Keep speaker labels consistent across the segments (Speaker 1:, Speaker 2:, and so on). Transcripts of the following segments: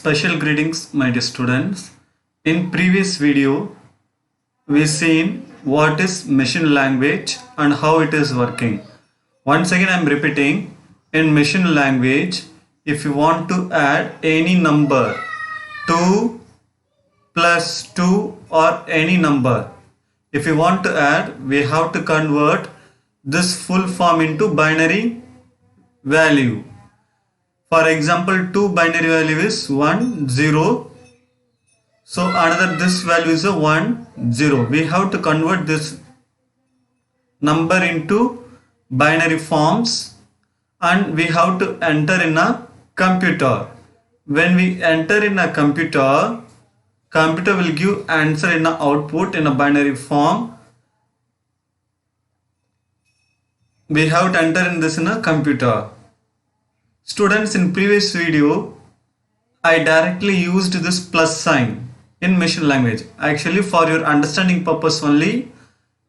Speaker 1: Special greetings, my dear students. In previous video, we seen what is machine language and how it is working. Once again, I am repeating. In machine language, if you want to add any number, 2 plus 2 or any number, if you want to add, we have to convert this full form into binary value. For example, 2 binary value is 1, 0. So another this value is a 1, 0. We have to convert this number into binary forms and we have to enter in a computer. When we enter in a computer will give answer in a output in a binary form. We have to enter in this in a computer. Students, in previous video, I directly used this plus sign in machine language. Actually, for your understanding purpose only,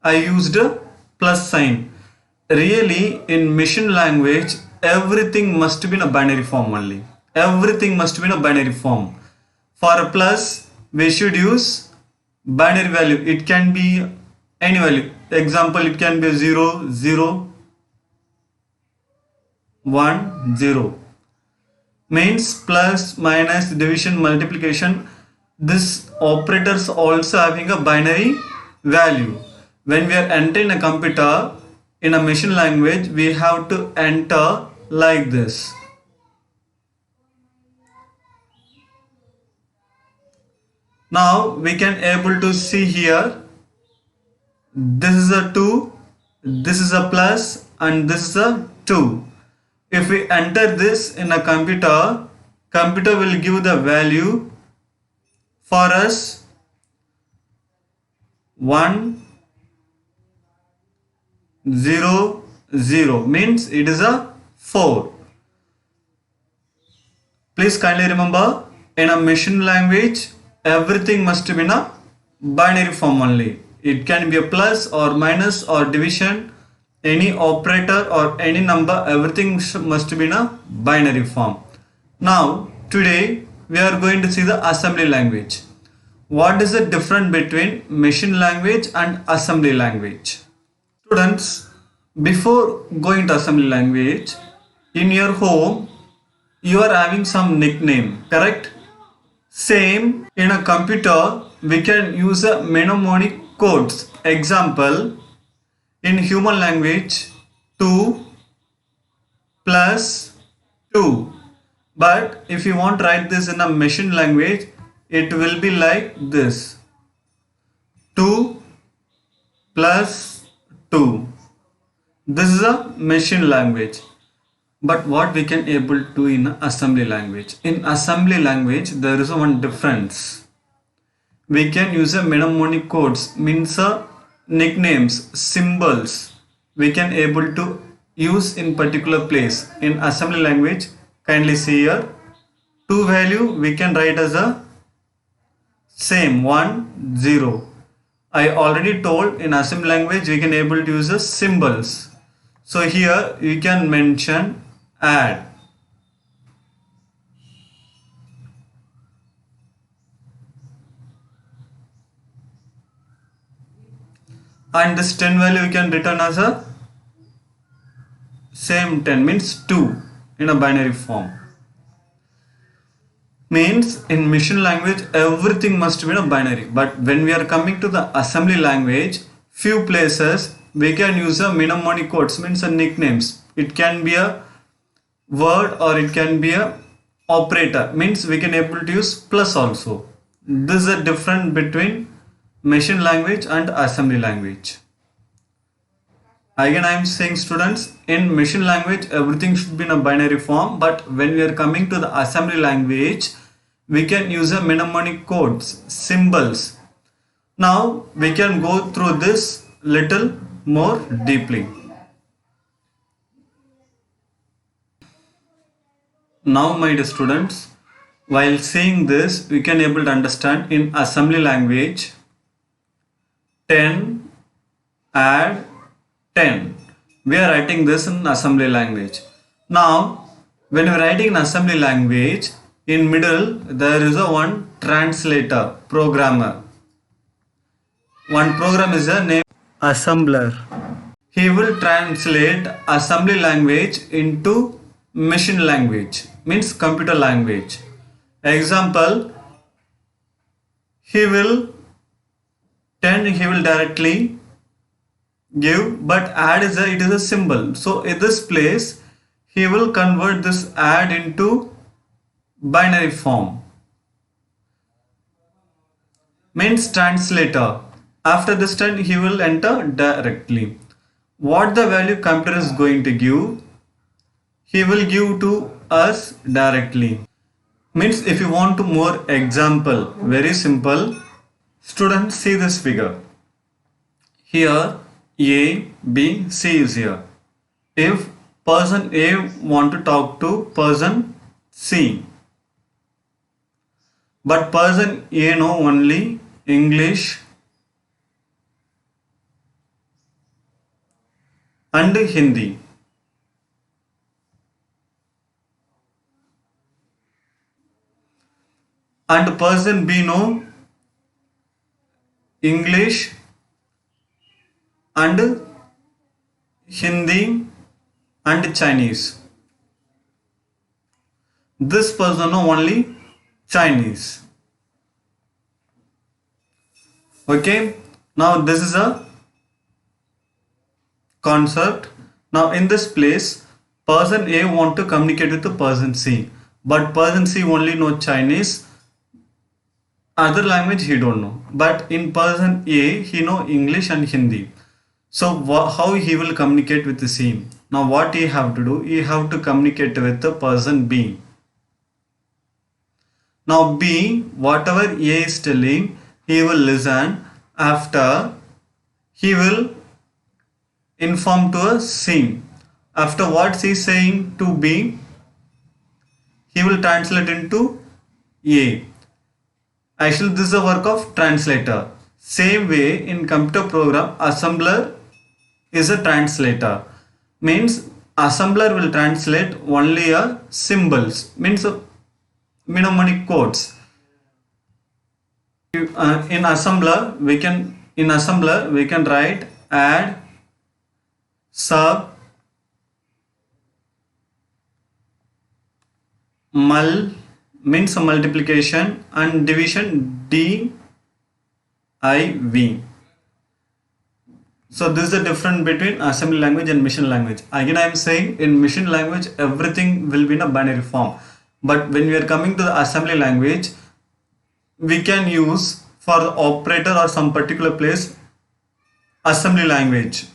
Speaker 1: I used a plus sign. Really, in machine language, everything must be in a binary form only. Everything must be in a binary form. For a plus, we should use binary value. It can be any value. Example, it can be 0, 0, 1, 0. Means plus, minus, division, multiplication. This operators also having a binary value. When we are entering a computer in a machine language, we have to enter like this. Now we can able to see here, this is a 2, this is a plus and this is a 2. If we enter this in a computer will give the value for us 1, 0, 0, means it is a 4. Please kindly remember, in a machine language, everything must be in a binary form only. It can be a plus or minus or division, any operator or any number, everything must be in a binary form. Now, today we are going to see the assembly language. What is the difference between machine language and assembly language? Students, before going to assembly language, in your home, you are having some nickname, correct? Same, in a computer, we can use a mnemonic codes. Example, in human language, 2 plus 2. But if you want to write this in a machine language, it will be like this. 2 plus 2. This is a machine language. But what we can able to do in assembly language? In assembly language, there is one difference. We can use a mnemonic codes, means nicknames, symbols. We can able to use in particular place. In assembly language, kindly see here, 2 value we can write as a same 1, 0. I already told in assembly language we can able to use the symbols. So here you can mention add. And this 10 value you can return as a same 10, means 2 in a binary form. Means in machine language everything must be in a binary, but when we are coming to the assembly language, few places we can use a mnemonic codes, means a nicknames. It can be a word or it can be a operator, means we can able to use plus also. This is a difference between machine language and assembly language. Again I am saying, students, in machine language everything should be in a binary form, but when we are coming to the assembly language, we can use a mnemonic codes, symbols. Now we can go through this little more deeply. Now my dear students, while seeing this, we can able to understand in assembly language, 10 add 10. We are writing this in assembly language. Now, when we are writing in assembly language, In middle there is a one translator programmer. One program is a name assembler. He will translate assembly language into machine language, means computer language. Example, he will directly give, but add is it is a symbol. So in this place he will convert this add into binary form, means translator. After this turn he will enter directly. What the value computer is going to give, he will give to us directly. Means if you want to more example, very simple. Students, see this figure. Here A, B, C is here. If person A want to talk to person C, but person A know only English and Hindi. And person B know English and Hindi and Chinese. This person know only Chinese. Okay, now this is a concept. Now in this place, person A want to communicate with the person C, but person C only know Chinese, other language he don't know, but in person A he know English and Hindi. So how he will communicate with the C? Now what he have to do, he have to communicate with the person B. Now B, whatever A is telling, he will listen. After he will inform to a C. After what C is saying to B, he will translate into A. Actually, this is a work of translator. Same way in computer program, assembler is a translator. Means assembler will translate only a symbols. Means mnemonic codes. In assembler we can write add, sub, mul means multiplication, and division div. So this is the difference between assembly language and machine language. Again I am saying in machine language everything will be in a binary form, but when we are coming to the assembly language, we can use for the operator or some particular place assembly language.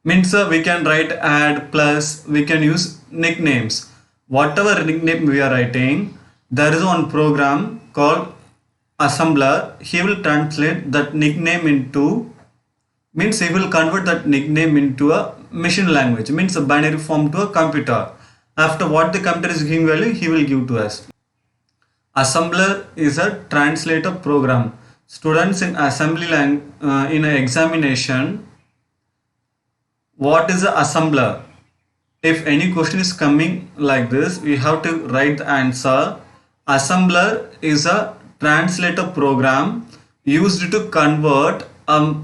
Speaker 1: Means we can write add, plus, we can use nicknames. Whatever nickname we are writing, there is one program called assembler. He will translate that nickname into, means he will convert that nickname into a machine language, means a binary form to a computer. After what the computer is giving value, he will give to us. Assembler is a translator program. Students in assembly in an examination, what is the assembler? If any question is coming like this, we have to write the answer. Assembler is a translator program used to convert a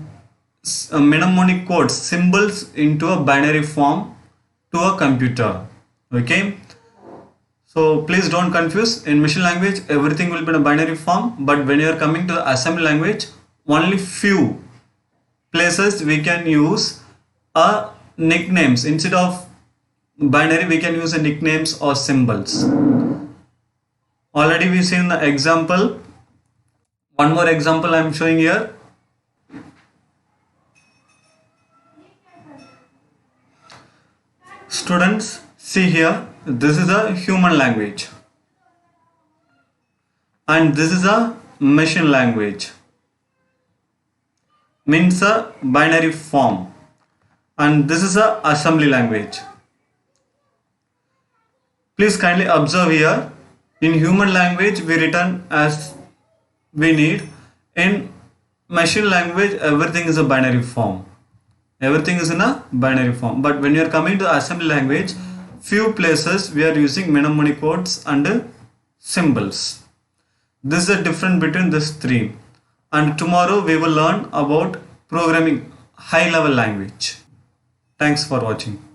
Speaker 1: mnemonic code symbols into a binary form to a computer. Okay. So please don't confuse. In machine language, everything will be in a binary form, but when you are coming to the assembly language, only few places we can use a nicknames. Instead of binary, we can use a nicknames or symbols. Already we seen the example. One more example I am showing here. Students, see here. This is a human language and this is a machine language, means a binary form, and this is a assembly language. Please kindly observe here. In human language we written as we need. In machine language everything is a binary form. Everything is in a binary form. But when you are coming to assembly language, few places we are using mnemonic codes and symbols. This is the difference between these three. And tomorrow we will learn about programming high level language. Thanks for watching.